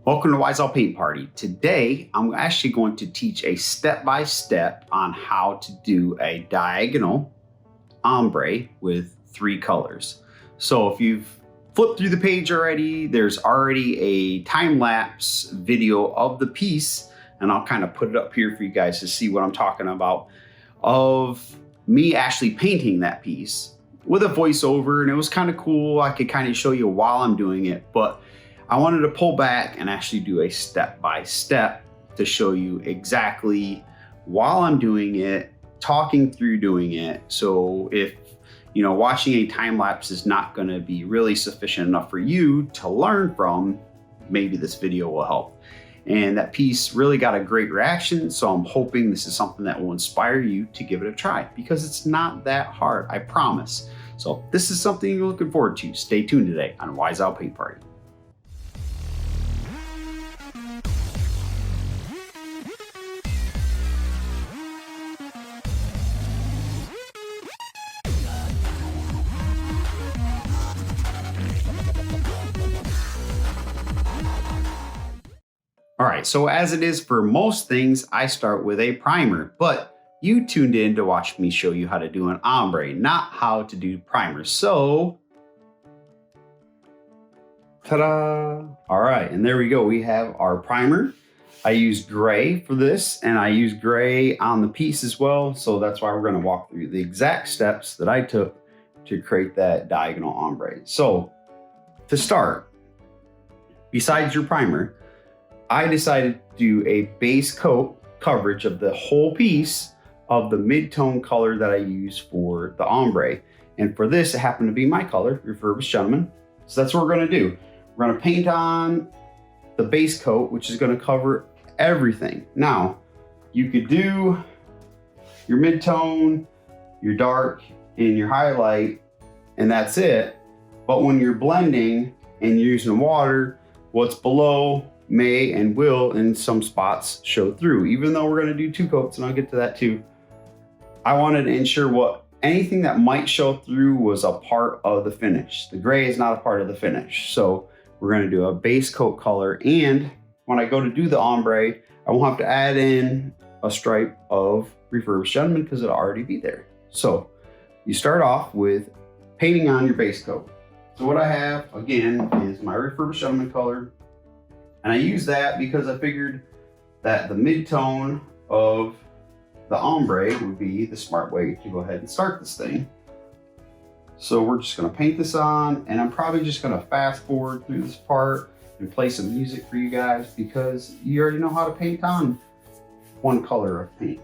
Welcome to Wise Owl Paint Party. Today, I'm actually going to teach a step-by-step on how to do a diagonal ombre with 3 colors. So if you've flipped through the page already, there's already a time-lapse video of the piece, and I'll kind of put it up here for you guys to see what I'm talking about, of me actually painting that piece with a voiceover, and it was kind of cool. I could kind of show you while I'm doing it, but I wanted to pull back and actually do a step-by-step to show you exactly while I'm doing it, talking through doing it. So if, watching a time lapse is not going to be really sufficient enough for you to learn from, maybe this video will help. And that piece really got a great reaction, so I'm hoping this is something that will inspire you to give it a try, because it's not that hard, I promise. So this is something you're looking forward to. Stay tuned today on Wise Owl Paint Party. All right, so as it is for most things, I start with a primer, but you tuned in to watch me show you how to do an ombre, not how to do primer. So, ta-da! All right, and there we go. We have our primer. I used gray for this, and I used gray on the piece as well. So that's why we're gonna walk through the exact steps that I took to create that diagonal ombre. So to start, besides your primer, I decided to do a base coat coverage of the whole piece of the mid-tone color that I use for the ombre. And for this, it happened to be my color, Refurbished Gentleman. So that's what we're gonna do. We're gonna paint on the base coat, which is gonna cover everything. Now, you could do your mid-tone, your dark, and your highlight, and that's it. But when you're blending and you're using water, what's below may and will in some spots show through. Even though we're going to do 2 coats, and I'll get to that too, I wanted to ensure anything that might show through was a part of the finish. The gray is not a part of the finish. So we're going to do a base coat color, and when I go to do the ombre, I won't have to add in a stripe of Refurbished Gentleman because it'll already be there. So you start off with painting on your base coat. So what I have, again, is my Refurbished Gentleman color. And I use that because I figured that the mid-tone of the ombre would be the smart way to go ahead and start this thing. So we're just gonna paint this on, and I'm probably just gonna fast forward through this part and play some music for you guys because you already know how to paint on one color of paint.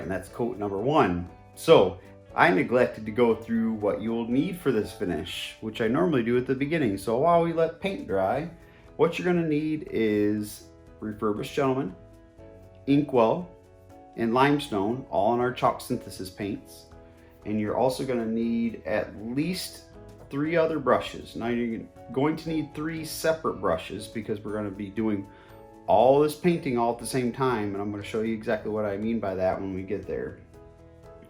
And that's coat number 1. So I neglected to go through what you'll need for this finish, which I normally do at the beginning. So while we let paint dry, what you're going to need is Refurbished Gentleman, Inkwell, and Limestone, all in our chalk synthesis paints. And you're also going to need at least 3 other brushes. Now you're going to need 3 separate brushes because we're going to be doing all this painting all at the same time, and I'm going to show you exactly what I mean by that when we get there.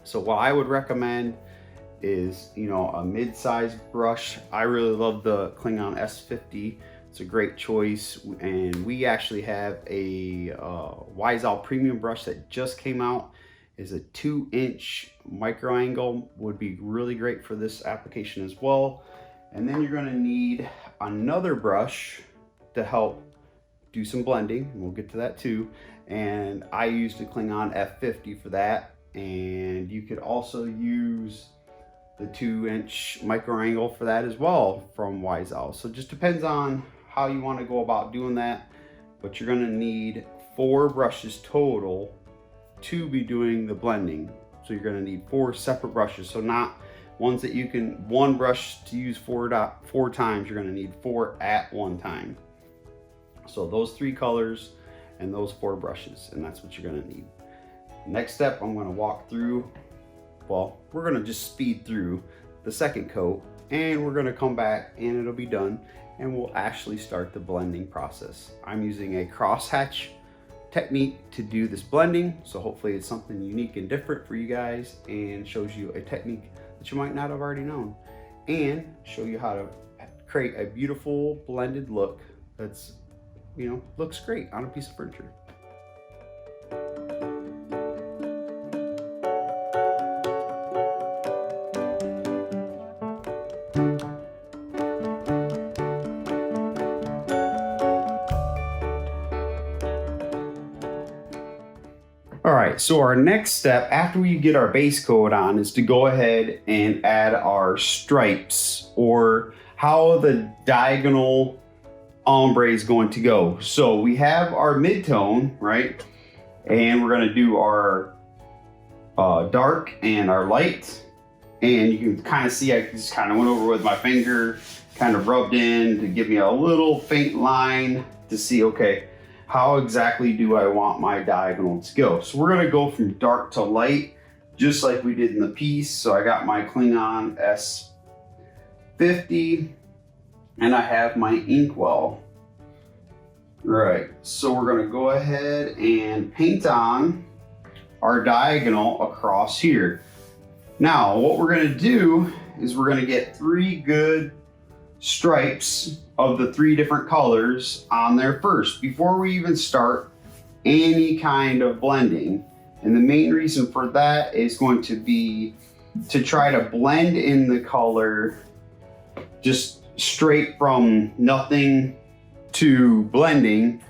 So what I would recommend is, a mid-sized brush. I really love the Klingon S50. It's a great choice, and we actually have a Wise Owl premium brush that just came out. Is a 2-inch micro angle, would be really great for this application as well. And then you're going to need another brush to help do some blending, and we'll get to that too. And I used the Klingon F50 for that, and you could also use the 2-inch micro angle for that as well from Wise Owl. So it just depends on how you want to go about doing that, but you're going to need 4 brushes total to be doing the blending. So you're going to need 4 separate brushes, so not ones that you can, one brush to use 4 times. You're going to need 4 at one time. So those 3 colors and those 4 brushes, and that's what you're going to need. Next step, I'm gonna walk through, well, we're gonna just speed through the second coat, and we're gonna come back and it'll be done, and we'll actually start the blending process. I'm using a crosshatch technique to do this blending, so hopefully it's something unique and different for you guys and shows you a technique that you might not have already known, and show you how to create a beautiful blended look that's, you know, looks great on a piece of furniture. All right, so our next step after we get our base coat on is to go ahead and add our stripes, or how the diagonal ombre is going to go. So we have our midtone, right? And we're gonna do our dark and our light. And you can kind of see, I just kind of went over with my finger, kind of rubbed in to give me a little faint line to see, okay, how exactly do I want my diagonal to go? So we're gonna go from dark to light, just like we did in the piece. So I got my Klingon S50, and I have my Inkwell. Right, so we're gonna go ahead and paint on our diagonal across here. Now, what we're gonna do is we're gonna get 3 good stripes of the 3 different colors on there first before we even start any kind of blending. And the main reason for that is going to be to try to blend in the color just straight from nothing to blending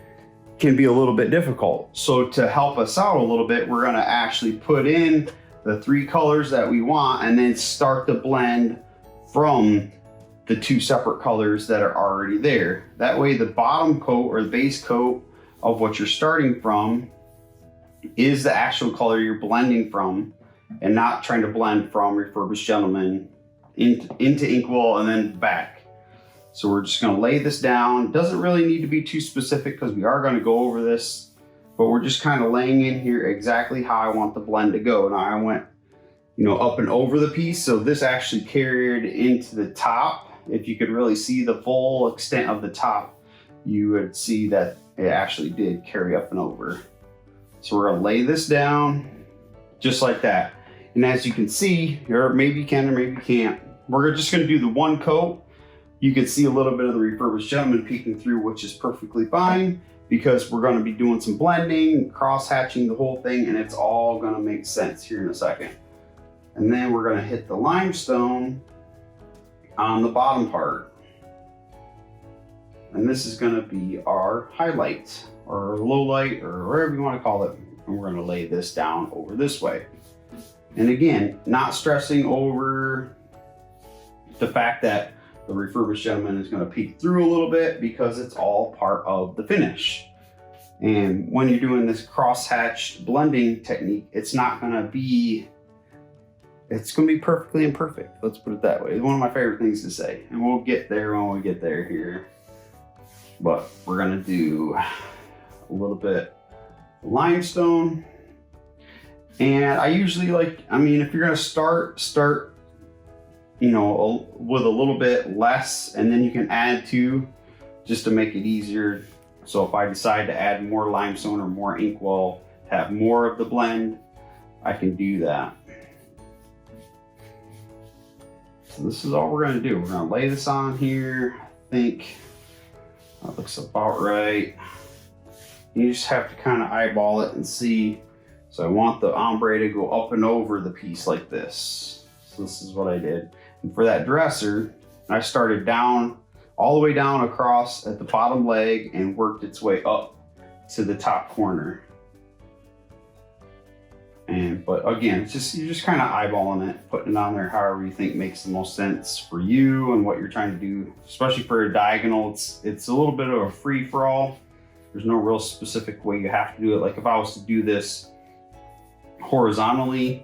can be a little bit difficult. So to help us out a little bit, we're gonna actually put in the 3 colors that we want and then start the blend from the 2 separate colors that are already there. That way the bottom coat or the base coat of what you're starting from is the actual color you're blending from, and not trying to blend from Refurbished Gentleman into Inkwell and then back. So we're just gonna lay this down. Doesn't really need to be too specific because we are gonna go over this, but we're just kind of laying in here exactly how I want the blend to go. Now I went, you know, up and over the piece, so this actually carried into the top. If you could really see the full extent of the top, you would see that it actually did carry up and over. So we're gonna lay this down just like that. And as you can see, or maybe you can or maybe you can't, we're just gonna do the 1 coat. You can see a little bit of the Refurbished Gentleman peeking through, which is perfectly fine because we're gonna be doing some blending, cross-hatching the whole thing, and it's all gonna make sense here in a second. And then we're gonna hit the limestone on the bottom part. And this is gonna be our highlight or low light or whatever you wanna call it. And we're gonna lay this down over this way. And again, not stressing over the fact that the Refurbished Gentleman is gonna peek through a little bit because it's all part of the finish. And when you're doing this cross-hatched blending technique, it's not gonna be, it's gonna be perfectly imperfect. Let's put it that way. It's one of my favorite things to say. And we'll get there when we get there here. But we're gonna do a little bit of limestone. And I usually like, I mean, if you're gonna start, you know, with a little bit less, and then you can add to, just to make it easier. So if I decide to add more limestone or more Inkwell, have more of the blend, I can do that. So this is all we're gonna do. We're gonna lay this on here. I think that looks about right. You just have to kind of eyeball it and see. So I want the ombre to go up and over the piece like this. So this is what I did. And for that dresser, I started down, all the way down across at the bottom leg and worked its way up to the top corner. But again, it's just, you're just kind of eyeballing it, putting it on there however you think makes the most sense for you and what you're trying to do. Especially for a diagonal, it's a little bit of a free-for-all. There's no real specific way you have to do it. Like if I was to do this horizontally,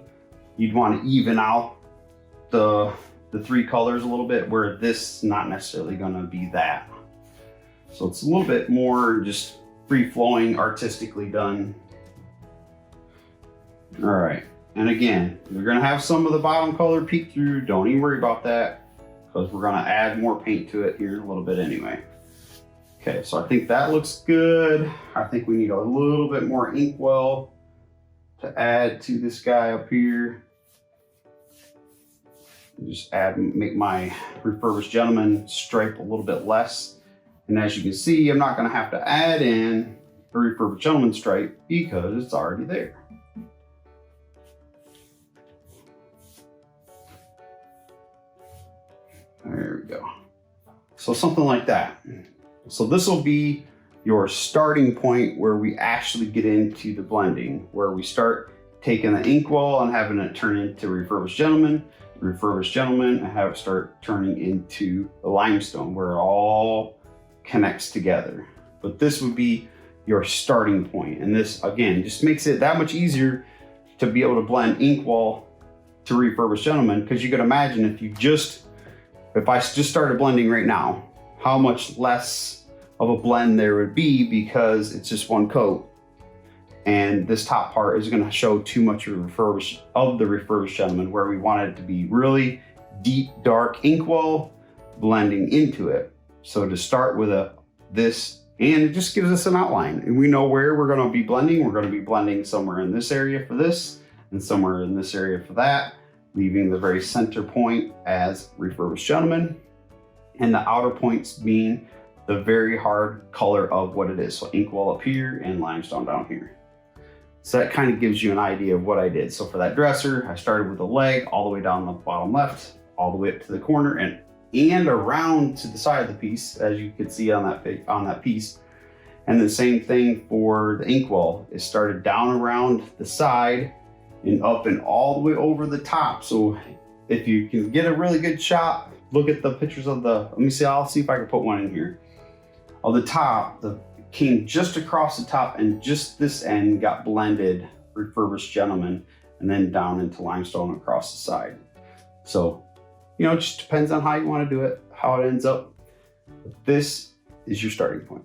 you'd want to even out the 3 colors a little bit, where this is not necessarily going to be that. So it's a little bit more just free-flowing, artistically done. All right, and again, you're gonna have some of the bottom color peek through. Don't even worry about that, because we're gonna add more paint to it here in a little bit anyway. Okay, so I think that looks good. I think we need a little bit more Inkwell to add to this guy up here. Just make my Refurbished Gentleman stripe a little bit less. And as you can see, I'm not gonna have to add in a Refurbished Gentleman stripe because it's already there. There we go. So something like that. So this will be your starting point where we actually get into the blending, where we start taking the Inkwell and having it turn into Refurbished Gentleman, and have it start turning into the Limestone, where it all connects together. But this would be your starting point. And this, again, just makes it that much easier to be able to blend Inkwell to Refurbished Gentleman, because you could imagine if I just started blending right now, how much less of a blend there would be, because it's just one coat. And this top part is gonna show too much of the Refurbished Gentleman, where we want it to be really deep, dark Inkwell blending into it. So to start with this, and it just gives us an outline. And we know where we're gonna be blending. We're gonna be blending somewhere in this area for this, and somewhere in this area for that, leaving the very center point as Refurbished Gentleman, and the outer points being the very hard color of what it is. So Inkwell up here and Limestone down here. So that kind of gives you an idea of what I did. So for that dresser, I started with the leg all the way down the bottom left, all the way up to the corner, and around to the side of the piece, as you can see on that piece. And the same thing for the Inkwell. It started down around the side and up and all the way over the top. So if you can get a really good shot, look at the pictures of let me see, I'll see if I can put one in here. On the top, came just across the top, and just this end got blended Refurbished Gentleman, and then down into Limestone across the side. So, it just depends on how you want to do it, how it ends up. This is your starting point.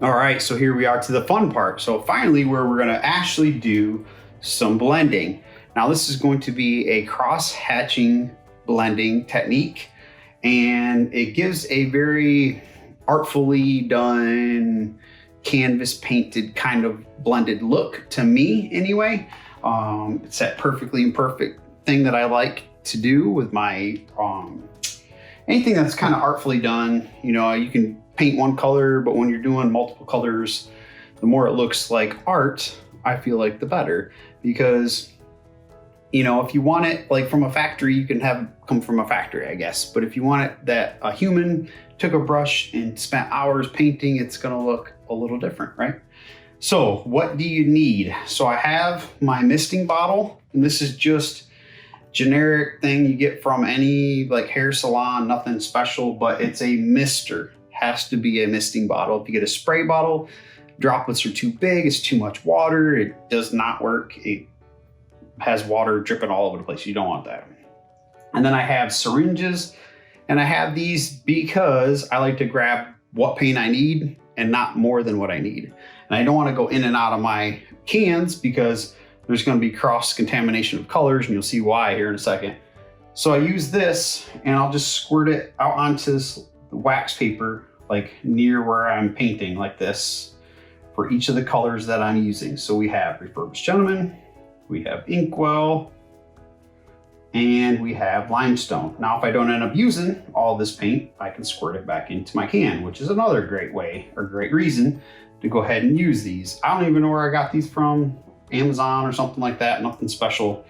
All right, so here we are to the fun part. So finally, where we're gonna actually do some blending. Now this is going to be a cross-hatching blending technique, and it gives a very artfully done, canvas painted kind of blended look to me anyway. It's that perfectly imperfect thing that I like to do with my, anything that's kind of artfully done. You can paint one color, but when you're doing multiple colors, the more it looks like art, I feel like the better. Because, if you want it like from a factory, you can have it come from a factory, I guess. But if you want it that a human took a brush and spent hours painting, it's gonna look a little different, right? So what do you need? So I have my misting bottle, and this is just generic thing you get from any like hair salon, nothing special, but it's a mister. Has to be a misting bottle. If you get a spray bottle, droplets are too big, it's too much water, it does not work. It has water dripping all over the place. You don't want that. And then I have syringes, and I have these because I like to grab what paint I need and not more than what I need. And I don't want to go in and out of my cans because there's going to be cross-contamination of colors, and you'll see why here in a second. So I use this, and I'll just squirt it out onto this wax paper, like near where I'm painting, like this, for each of the colors that I'm using. So we have Refurbished Gentleman, we have Inkwell, and we have Limestone. Now, if I don't end up using all this paint, I can squirt it back into my can, which is another great way or great reason to go ahead and use these. I don't even know where I got these from, Amazon or something like that, nothing special.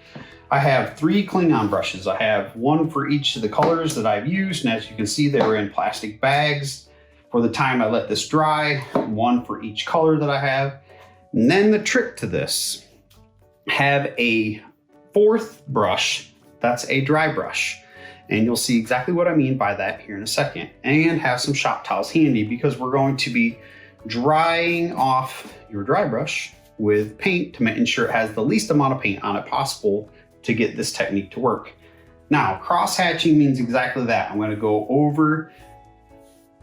I have 3 Klingon brushes. I have one for each of the colors that I've used, and as you can see, they were in plastic bags for the time I let this dry, one for each color that I have. And then the trick to this, have a 4th brush, that's a dry brush. And you'll see exactly what I mean by that here in a second. And have some shop towels handy, because we're going to be drying off your dry brush with paint to ensure it has the least amount of paint on it possible to get this technique to work. Now, cross-hatching means exactly that. I'm going to go over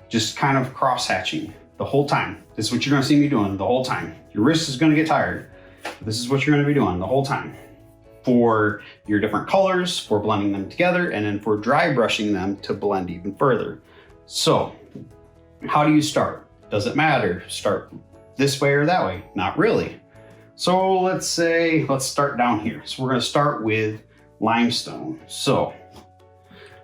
just kind of cross-hatching the whole time. This is what you're going to see me doing the whole time. Your wrist is going to get tired. This is what you're gonna be doing the whole time for your different colors, for blending them together, and then for dry brushing them to blend even further. So how do you start? Does it matter? Start this way or that way? Not really. So let's start down here. So we're gonna start with limestone. So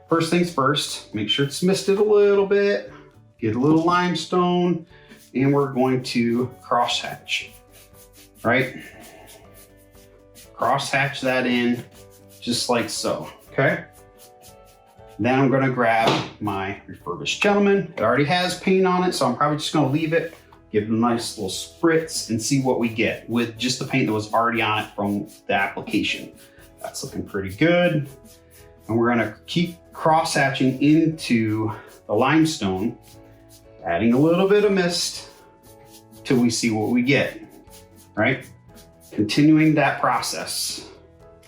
first things first, make sure it's misted a little bit, get a little limestone, and we're going to cross hatch, right? Cross hatch that in just like so, okay? Then I'm gonna grab my Refurbished Gentleman. It already has paint on it, so I'm probably just gonna leave it, give it a nice little spritz and see what we get with just the paint that was already on it from the application. That's looking pretty good. And we're gonna keep cross hatching into the limestone, adding a little bit of mist till we see what we get, right? Continuing that process.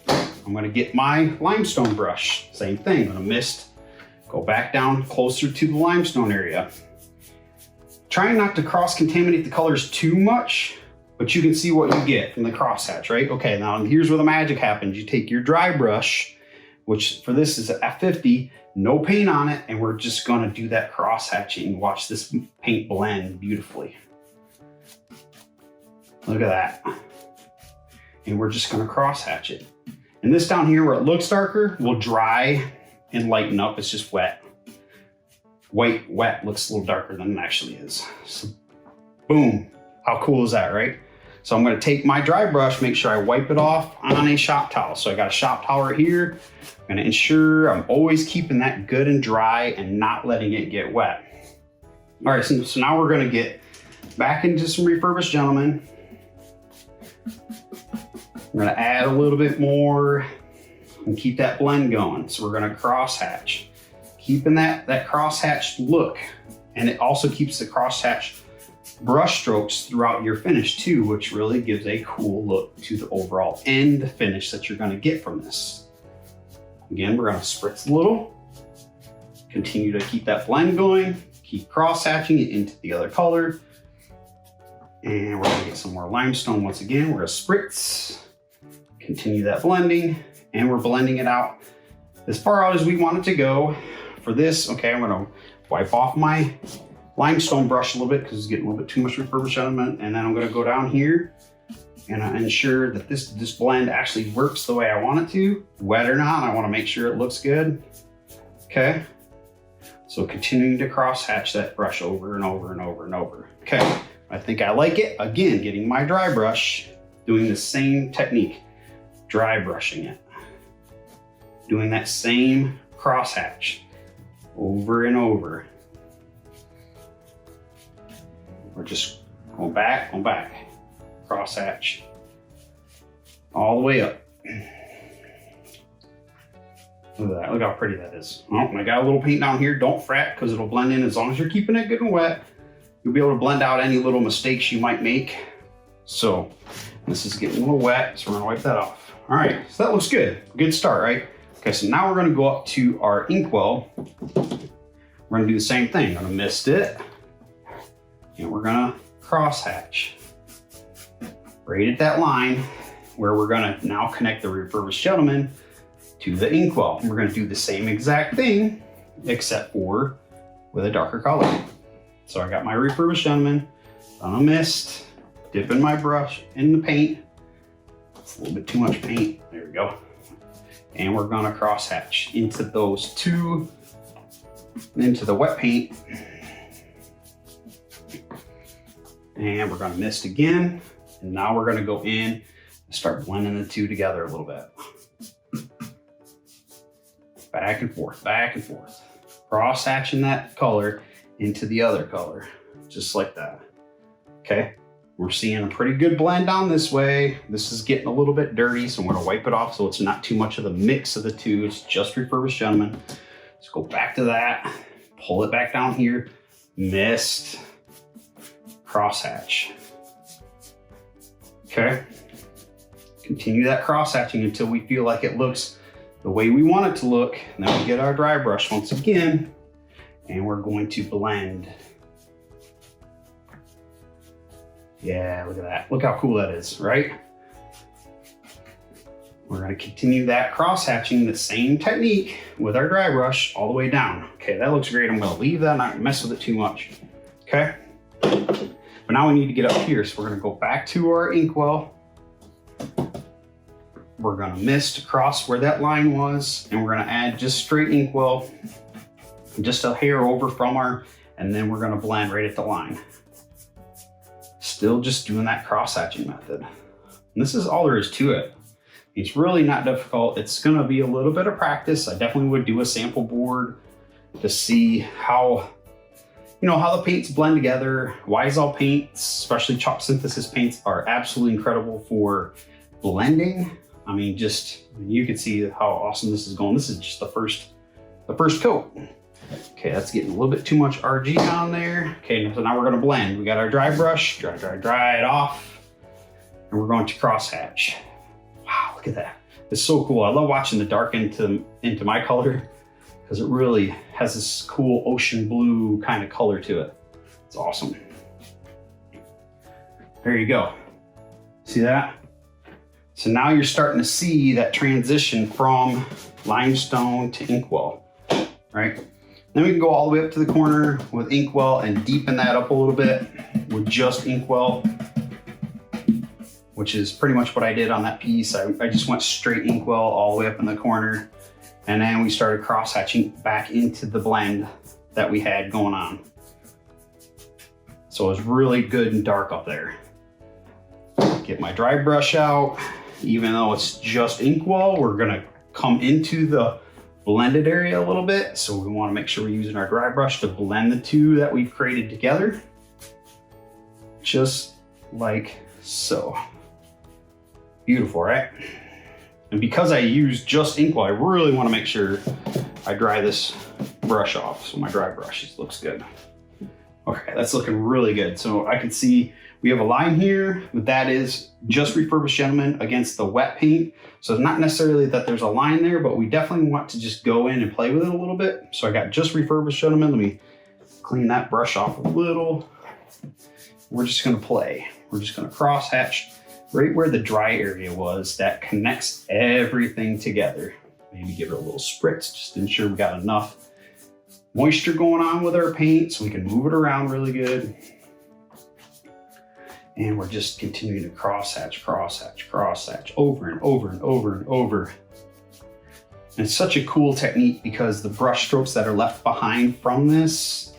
I'm gonna get my limestone brush, same thing, I'm gonna mist, go back down closer to the limestone area. Trying not to cross-contaminate the colors too much, but you can see what you get from the crosshatch, right? Okay, now here's where the magic happens. You take your dry brush, which for this is an F50, no paint on it, and we're just gonna do that cross-hatching. Watch this paint blend beautifully. Look at that. And we're just gonna cross-hatch it. And this down here where it looks darker will dry and lighten up. It's just wet. Wet looks a little darker than it actually is. So, boom. How cool is that, right? So I'm gonna take my dry brush, make sure I wipe it off on a shop towel. So I got a shop towel right here. I'm gonna ensure I'm always keeping that good and dry and not letting it get wet. All right, so now we're gonna get back into some Refurbished Gentleman. We're gonna add a little bit more and keep that blend going. So we're gonna cross hatch, keeping that cross hatched look. And it also keeps the cross hatch brush strokes throughout your finish too, which really gives a cool look to the overall end finish that you're gonna get from this. Again, we're gonna spritz a little, continue to keep that blend going, keep cross hatching it into the other color. And we're gonna get some more limestone once again. We're gonna spritz, continue that blending, and we're blending it out as far out as we want it to go. For this, okay, I'm gonna wipe off my limestone brush a little bit because it's getting a little bit too much Refurbished Gentleman, and then I'm gonna go down here and ensure that this blend actually works the way I want it to. Wet or not, I wanna make sure it looks good, okay? So continuing to cross hatch that brush over and over and over and over. Okay, I think I like it. Again, getting my dry brush, doing the same technique, dry brushing it. Doing that same cross hatch over and over. We're just going back, cross hatch, all the way up. Look at that, look how pretty that is. Oh, and I got a little paint down here. Don't fret, because it'll blend in as long as you're keeping it good and wet. You'll be able to blend out any little mistakes you might make. So this is getting a little wet, so we're gonna wipe that off. All right, so that looks good. Good start, right? Okay, so now we're gonna go up to our Inkwell. We're gonna do the same thing. I'm gonna mist it, and we're gonna cross hatch. Right at that line where we're gonna now connect the Refurbished Gentleman to the Inkwell. And we're gonna do the same exact thing, except for with a darker color. So I got my Refurbished Gentleman, on a mist, dipping my brush in the paint. It's a little bit too much paint, there we go. And we're gonna cross hatch into those two, into the wet paint. And we're gonna mist again. And now we're gonna go in and start blending the two together a little bit. Back and forth, back and forth. Cross hatching that color into the other color, just like that. Okay, we're seeing a pretty good blend down this way. This is getting a little bit dirty, so I'm gonna wipe it off so it's not too much of the mix of the two. It's just Refurbished Gentleman. Let's go back to that, pull it back down here, mist, cross hatch. Okay, continue that cross hatching until we feel like it looks the way we want it to look. And then we get our dry brush once again, and we're going to blend. Yeah, look at that. Look how cool that is, right? We're going to continue that cross hatching, the same technique with our dry brush all the way down. Okay, that looks great. I'm going to leave that, not mess with it too much. Okay. But now we need to get up here. So we're going to go back to our inkwell. We're going to mist across where that line was, and we're going to add just straight inkwell, just a hair over from our, and then we're going to blend right at the line. Still just doing that cross hatching method. And this is all there is to it. It's really not difficult. It's going to be a little bit of practice. I definitely would do a sample board to see how, how the paints blend together. Wise-all paints, especially chalk synthesis paints, are absolutely incredible for blending. I mean, you can see how awesome this is going. This is just the first coat. Okay, that's getting a little bit too much RG down there. Okay, so now we're going to blend. We got our dry brush, dry it off, and we're going to cross hatch. Wow, look at that. It's so cool. I love watching the dark into my color because it really has this cool ocean blue kind of color to it. It's awesome. There you go. See that? So now you're starting to see that transition from limestone to inkwell, right? Then we can go all the way up to the corner with inkwell and deepen that up a little bit with just inkwell, which is pretty much what I did on that piece. I just went straight inkwell all the way up in the corner, and then we started cross hatching back into the blend that we had going on. So it was really good and dark up there. Get my dry brush out. Even though it's just inkwell, we're gonna come into the blended area a little bit. So we wanna make sure we're using our dry brush to blend the two that we've created together. Just like so. Beautiful, right? And because I use just inkwell, I really wanna make sure I dry this brush off. So my dry brush looks good. Okay, that's looking really good. So I can see we have a line here, but that is just Refurbished Gentleman against the wet paint. So it's not necessarily that there's a line there, but we definitely want to just go in and play with it a little bit. So I got just Refurbished Gentleman. Let me clean that brush off a little. We're just gonna play. We're just gonna cross hatch right where the dry area was that connects everything together. Maybe give it a little spritz just to ensure we got enough moisture going on with our paint so we can move it around really good. And we're just continuing to cross hatch over and over and over and over. And it's such a cool technique because the brush strokes that are left behind from this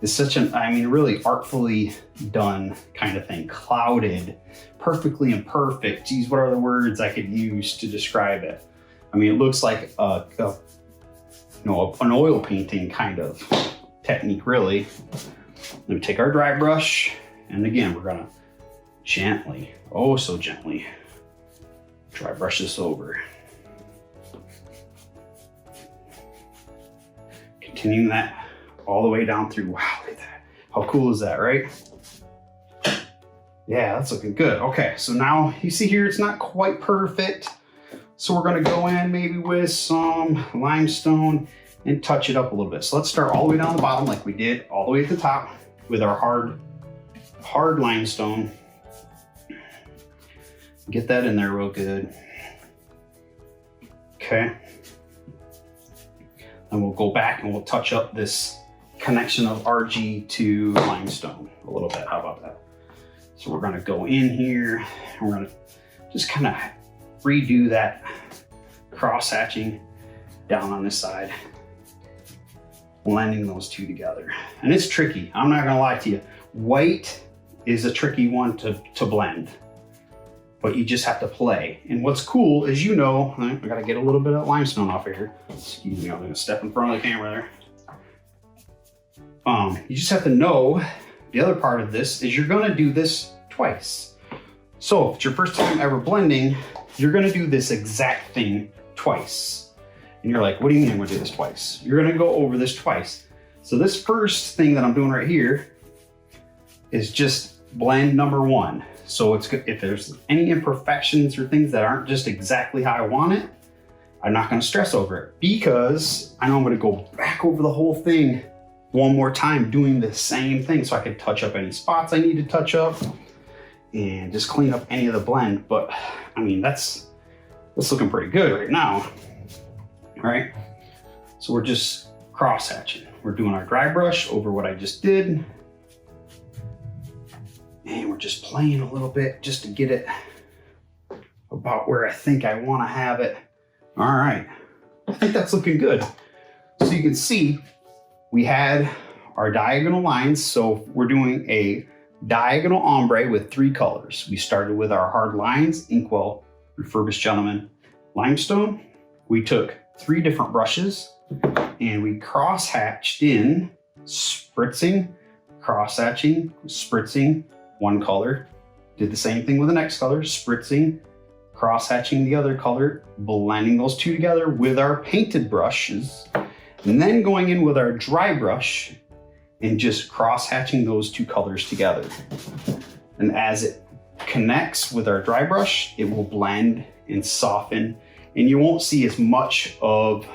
is such an, really artfully done kind of thing. Clouded, perfectly imperfect. Geez, what are the words I could use to describe it? I mean, it looks like an oil painting kind of technique, really. Let me take our dry brush, and again, we're gonna gently, oh so gently, dry brush this over. Continuing that all the way down through. Wow, look at that. How cool is that, right? Yeah, that's looking good. Okay, so now you see here, it's not quite perfect. So we're gonna go in maybe with some limestone and touch it up a little bit. So let's start all the way down the bottom like we did all the way at the top with our hard limestone. Get that in there real good. Okay. And we'll go back and we'll touch up this connection of RG to limestone a little bit. How about that? So we're gonna go in here and we're gonna just kind of redo that cross hatching down on this side, blending those two together. And it's tricky, I'm not gonna lie to you. White is a tricky one to blend, but you just have to play. And what's cool is, I gotta get a little bit of limestone off of here. Excuse me, I'm gonna step in front of the camera there. You just have to know the other part of this is you're gonna do this twice. So if it's your first time ever blending, you're gonna do this exact thing twice. And you're like, what do you mean I'm gonna do this twice? You're gonna go over this twice. So this first thing that I'm doing right here is just blend number one. So it's good if there's any imperfections or things that aren't just exactly how I want it, I'm not gonna stress over it because I know I'm gonna go back over the whole thing one more time doing the same thing so I can touch up any spots I need to touch up and just clean up any of the blend. But I mean, that's That's looking pretty good right now. All right, so we're just cross hatching. We're doing our dry brush over what I just did. And we're just playing a little bit just to get it about where I think I want to have it. All right, I think that's looking good. So you can see we had our diagonal lines. So we're doing a diagonal ombre with 3 colors. We started with our hard lines, Inkwell, Refurbished Gentleman, Limestone. We took 3 different brushes and we cross hatched in, spritzing, cross hatching, spritzing, 1 color. Did the same thing with the next color, spritzing, cross hatching the other color, blending those 2 together with our painted brushes, and then going in with our dry brush and just cross hatching those 2 colors together. And as it connects with our dry brush, it will blend and soften, and you won't see as much of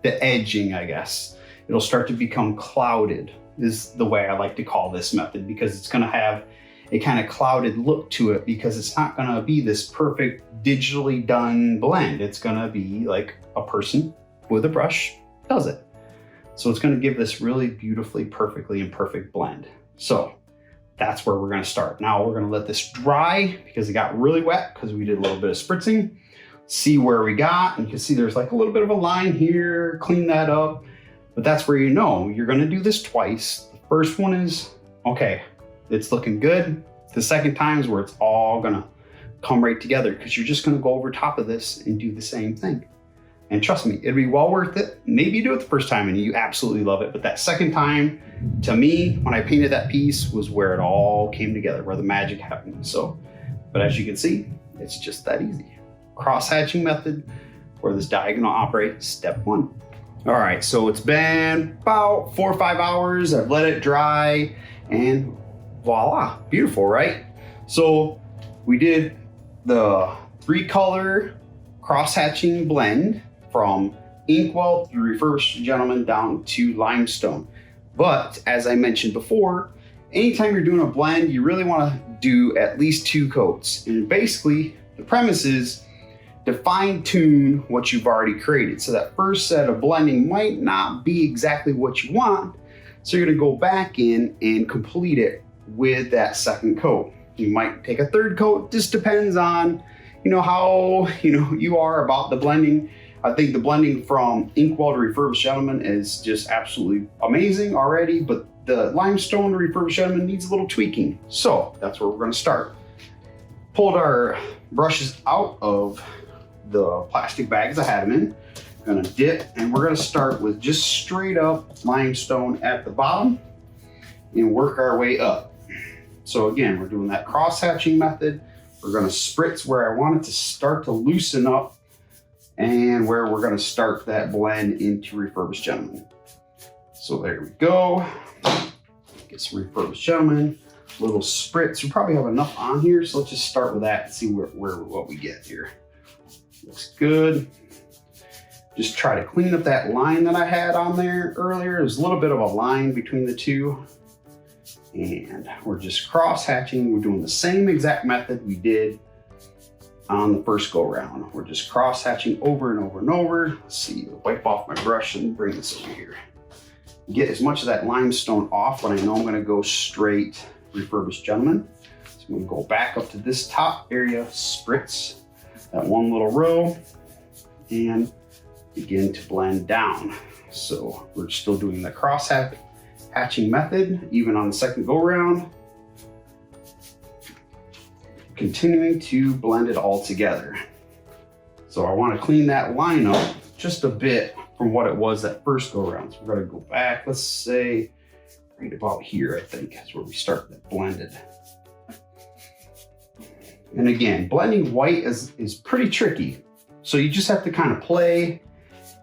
the edging, I guess. It'll start to become clouded, is the way I like to call this method, because it's gonna have a kind of clouded look to it, because it's not gonna be this perfect digitally done blend. It's gonna be like a person with a brush does it. So it's gonna give this really beautifully, perfectly imperfect blend. So that's where we're gonna start. Now we're gonna let this dry because it got really wet because we did a little bit of spritzing. See where we got, and you can see there's like a little bit of a line here, clean that up. But that's where you know you're gonna do this twice. The first one is, okay, it's looking good. The second time is where it's all gonna come right together, because you're just gonna go over top of this and do the same thing. And trust me, it'll be well worth it. Maybe you do it the first time and you absolutely love it, but that second time, to me, when I painted that piece, was where it all came together, where the magic happened. So, but as you can see, it's just that easy. Cross-hatching method for this diagonal ombre, step 1. All right, so it's been about 4 or 5 hours. I've let it dry, and voila, beautiful, right? So we did the 3-color cross-hatching blend from Inkwell through Refurbished Gentleman down to Limestone. But as I mentioned before, anytime you're doing a blend, you really want to do at least 2 coats. And basically, the premise is to fine tune what you've already created. So that first set of blending might not be exactly what you want. So you're going to go back in and complete it with that 2nd coat. You might take a 3rd coat, just depends on how you are about the blending. I think the blending from Inkwell to Refurbished Gentleman is just absolutely amazing already, but the Limestone to Refurbished Gentleman needs a little tweaking. So that's where we're going to start. Pulled our brushes out of the plastic bags I had them in. Gonna dip, and we're gonna start with just straight up limestone at the bottom and work our way up. So again, we're doing that cross hatching method. We're gonna spritz where I want it to start to loosen up, and where we're gonna start that blend into Refurbished Gentleman. So there we go. Get some Refurbished Gentleman, a little spritz. We probably have enough on here, so let's just start with that and see what we get here. Looks good. Just try to clean up that line that I had on there earlier. There's a little bit of a line between the 2. And we're just cross hatching. We're doing the same exact method we did on the first go round. We're just cross hatching over and over and over. Let's see, wipe off my brush and bring this over here. Get as much of that limestone off, but I know I'm gonna go straight Refurbished Gentleman. So I'm gonna go back up to this top area, spritz that 1 little row, and begin to blend down. So we're still doing the cross hatching method, even on the 2nd go round. Continuing to blend it all together. So I want to clean that line up just a bit from what it was that first go round. So we're going to go back, let's say right about here, I think is where we start that blended. And again, blending white is pretty tricky. So you just have to kind of play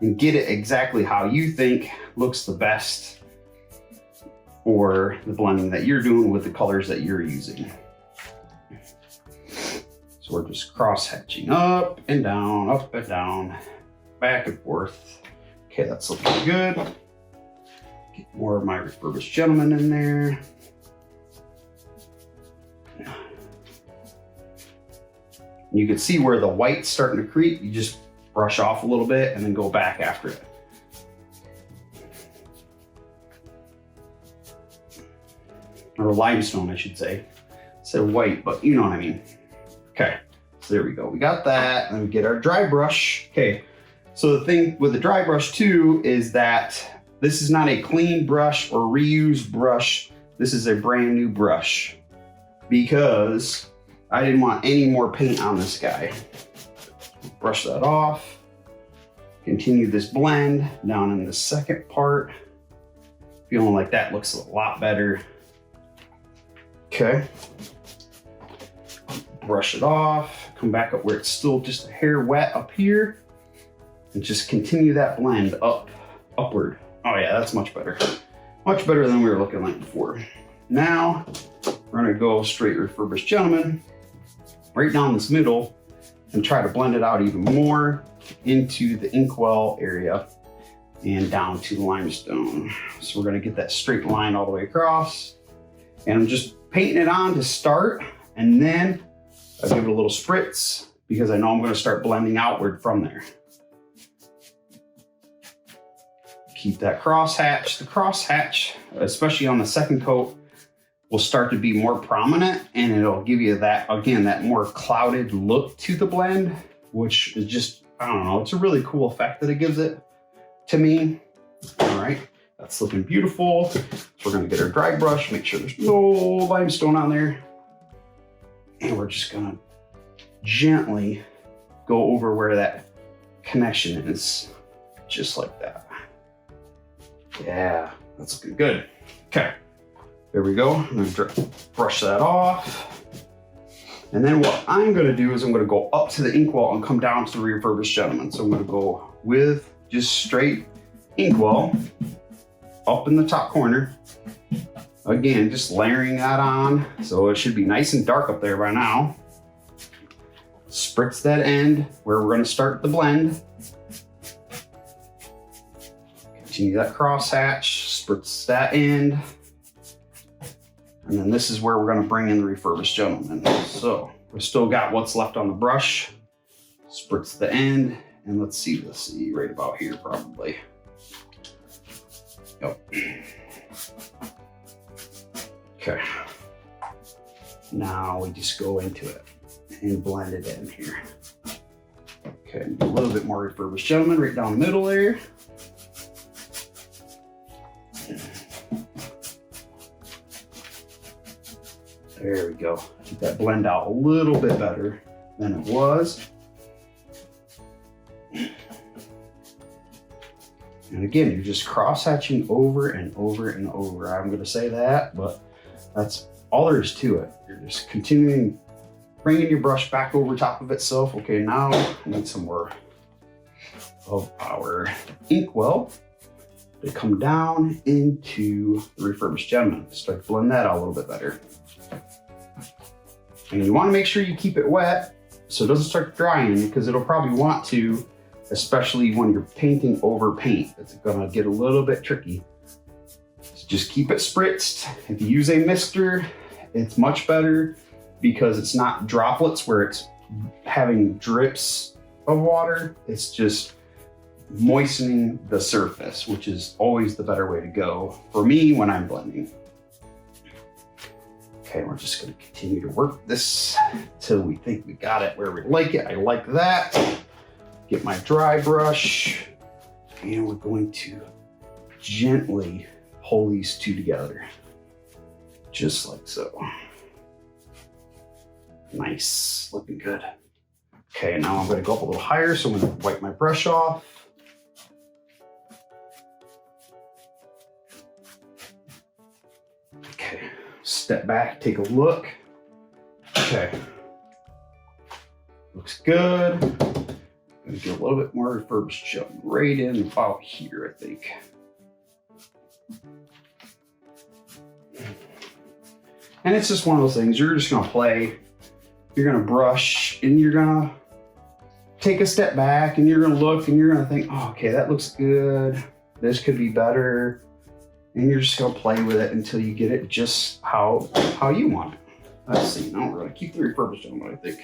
and get it exactly how you think looks the best for the blending that you're doing with the colors that you're using. So we're just cross hatching up and down, back and forth. Okay, that's looking good. Get more of my Refurbished Gentleman in there. And you can see where the white's starting to creep. You just brush off a little bit and then go back after it. Or limestone, I should say. Instead of white, but you know what I mean. Okay, so there we go. We got that, and we get our dry brush. Okay, so the thing with the dry brush too is that this is not a clean brush or reused brush. This is a brand new brush because I didn't want any more paint on this guy. Brush that off. Continue this blend down in the second part. Feeling like that looks a lot better. Okay. Brush it off. Come back up where it's still just a hair wet up here. And just continue that blend upward. Oh yeah, that's much better. Much better than we were looking like before. Now, we're gonna go straight Refurbished Gentleman, right down this middle, and try to blend it out even more into the Inkwell area and down to the limestone. So we're gonna get that straight line all the way across. And I'm just painting it on to start, and then I'll give it a little spritz because I know I'm gonna start blending outward from there. Keep that crosshatch. The crosshatch, especially on the second coat, will start to be more prominent, and it'll give you that, again, that more clouded look to the blend, which is just, I don't know, it's a really cool effect that it gives it to me. All right, that's looking beautiful. So we're gonna get our dry brush, make sure there's no limestone on there. And we're just gonna gently go over where that connection is, just like that. Yeah, that's looking good. Okay, there we go. I'm gonna brush that off. And then what I'm gonna do is I'm gonna go up to the Inkwell and come down to the Refurbished Gentleman. So I'm gonna go with just straight Inkwell up in the top corner. Again, just layering that on. So it should be nice and dark up there by now. Spritz that end where we're gonna start the blend. Continue that crosshatch, spritz that end. And then this is where we're gonna bring in the Refurbished Gentleman. So we've still got what's left on the brush. Spritz the end, and let's see right about here probably. Yep. Okay. Now we just go into it and blend it in here. Okay, a little bit more Refurbished Gentleman right down the middle there. There we go. Get that blend out a little bit better than it was. And again, you're just cross-hatching over and over and over. I'm going to say that, but that's all there is to it. You're just continuing, bringing your brush back over top of itself. Okay, now I need some more of our Inkwell to come down into the Refurbished Gentleman. Start to blend that out a little bit better. And you want to make sure you keep it wet so it doesn't start drying, because it'll probably want to, especially when you're painting over paint. It's gonna get a little bit tricky. So just keep it spritzed. If you use a mister, it's much better because it's not droplets where it's having drips of water. It's just moistening the surface, which is always the better way to go for me when I'm blending. Okay, we're just gonna continue to work this till we think we got it where we like it. I like that. Get my dry brush, and we're going to gently pull these two together, just like so. Nice, looking good. Okay, now I'm gonna go up a little higher, so I'm gonna wipe my brush off. Okay, step back, take a look. Okay, looks good. I'm gonna get a little bit more Refurbished Gentleman right in about here, I think. And it's just one of those things, you're just gonna play, you're gonna brush, and you're gonna take a step back, and you're gonna look, and you're gonna think, oh, okay, that looks good. This could be better. And you're just gonna play with it until you get it just how you want it. Let's see, now we're gonna keep the Refurbished Gentleman, I think.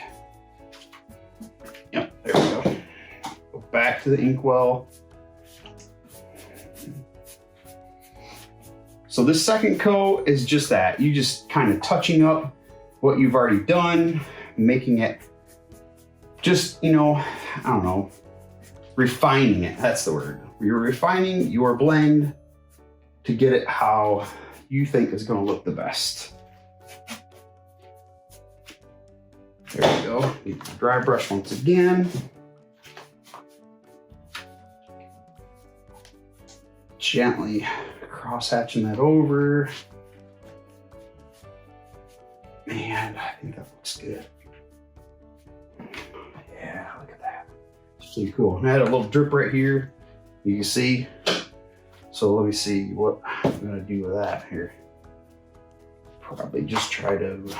Yep, there we go. Go back to the Inkwell. So this second coat is just that. You just kind of touching up what you've already done, making it just, you know, I don't know, refining it. That's the word. You're refining your blend to get it how you think is going to look the best. There we go. Need the dry brush once again. Gently cross-hatching that over. And I think that looks good. Yeah, look at that. It's pretty cool. And I had a little drip right here. You can see. So let me see what I'm gonna do with that here. Probably just try to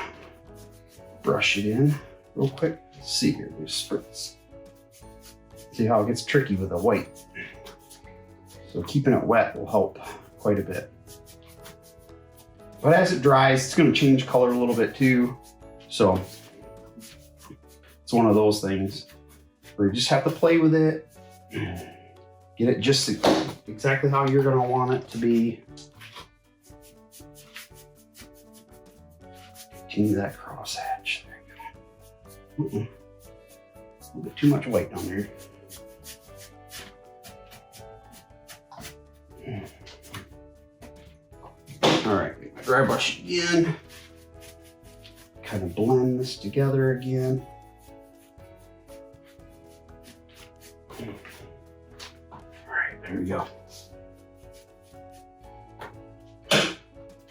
brush it in real quick. Let's see here, there's spritz. See how it gets tricky with the white. So keeping it wet will help quite a bit. But as it dries, it's gonna change color a little bit too. So it's one of those things where you just have to play with it. Get it just exactly how you're gonna want it to be. Continue that crosshatch. There you go. A little bit too much white down there. All right, get my dry brush again. Kind of blend this together again. All right, there we go.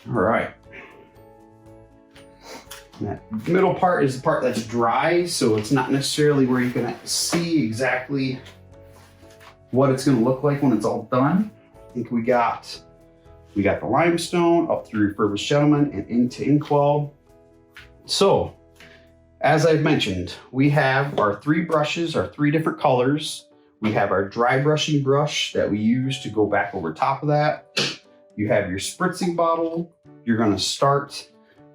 All right. And that middle part is the part that's dry, so it's not necessarily where you're gonna see exactly what it's gonna look like when it's all done. I think we got the limestone up through Refurbished Gentleman and into Inkwell. So, as I've mentioned, we have our 3 brushes, our 3 different colors. We have our dry brushing brush that we use to go back over top of that. You have your spritzing bottle. You're gonna start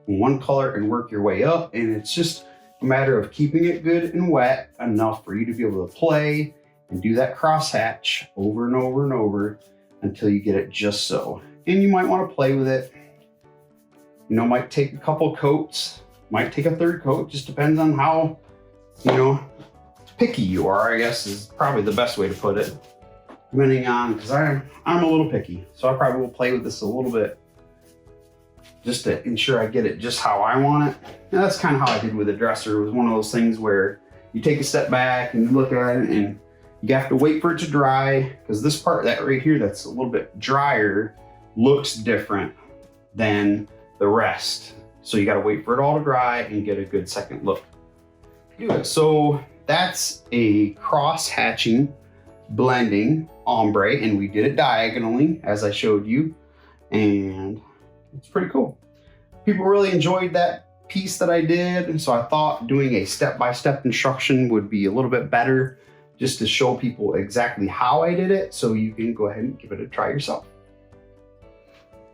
in one color and work your way up. And it's just a matter of keeping it good and wet enough for you to be able to play and do that crosshatch over and over and over until you get it just so. And you might want to play with it. You know, might take a couple coats, might take a 3rd coat, just depends on how, you know, picky you are, I guess is probably the best way to put it. Depending on, because I'm a little picky, so I probably will play with this a little bit just to ensure I get it just how I want it. And that's kind of how I did with the dresser. It was one of those things where you take a step back and you look at it and you have to wait for it to dry, because this part that right here that's a little bit drier looks different than the rest. So you got to wait for it all to dry and get a good second look. Do it. So that's a cross hatching blending ombre, and we did it diagonally as I showed you, and it's pretty cool. People really enjoyed that piece that I did, and so I thought doing a step-by-step instruction would be a little bit better, just to show people exactly how I did it, so you can go ahead and give it a try yourself.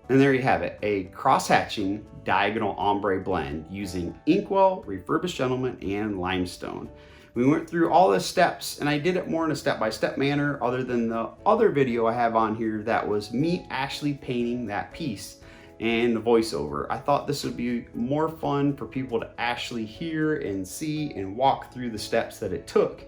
And there you have it, a cross-hatching diagonal ombre blend using Inkwell, Refurbished Gentleman, and Limestone. We went through all the steps, and I did it more in a step-by-step manner, other than the other video I have on here that was me actually painting that piece and the voiceover. I thought this would be more fun for people to actually hear and see and walk through the steps that it took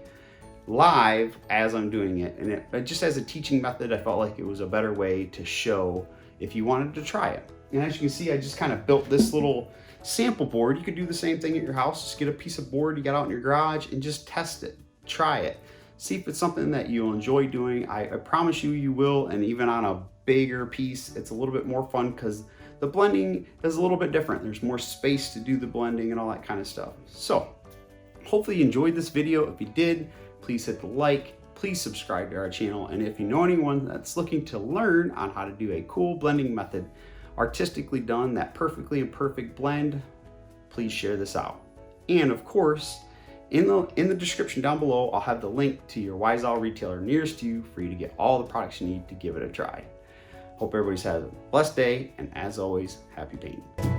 live as I'm doing it. And it just as a teaching method, I felt like it was a better way to show if you wanted to try it. And as you can see, I just kind of built this little sample board. You could do the same thing at your house. Just get a piece of board you got out in your garage and just test it, try it. See if it's something that you'll enjoy doing. I promise you, you will. And even on a bigger piece, it's a little bit more fun because the blending is a little bit different. There's more space to do the blending and all that kind of stuff. So hopefully you enjoyed this video. If you did, please hit the like. Please subscribe to our channel. And if you know anyone that's looking to learn on how to do a cool blending method, artistically done, that perfectly imperfect blend, please share this out. And of course, in the description down below, I'll have the link to your Wise Owl retailer nearest you for you to get all the products you need to give it a try. Hope everybody's had a blessed day, and as always, happy painting.